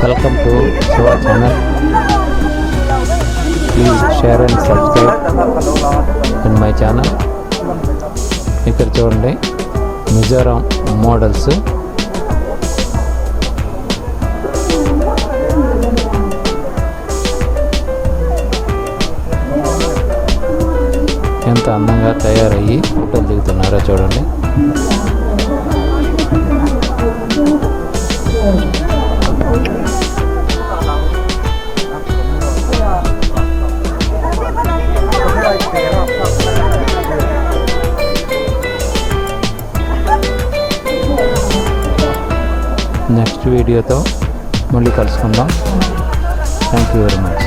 Welcome to Shiva channel. Please share and subscribe in my channel. ఇక్కడ చూడండి Mizoram models. ఎంత అందంగా తయారయ్యి ఫోటోలు దిగుతున్నారో చూడండి. నెక్స్ట్ వీడియోతో మళ్ళీ కలుసుకుందాం. Thank you very much.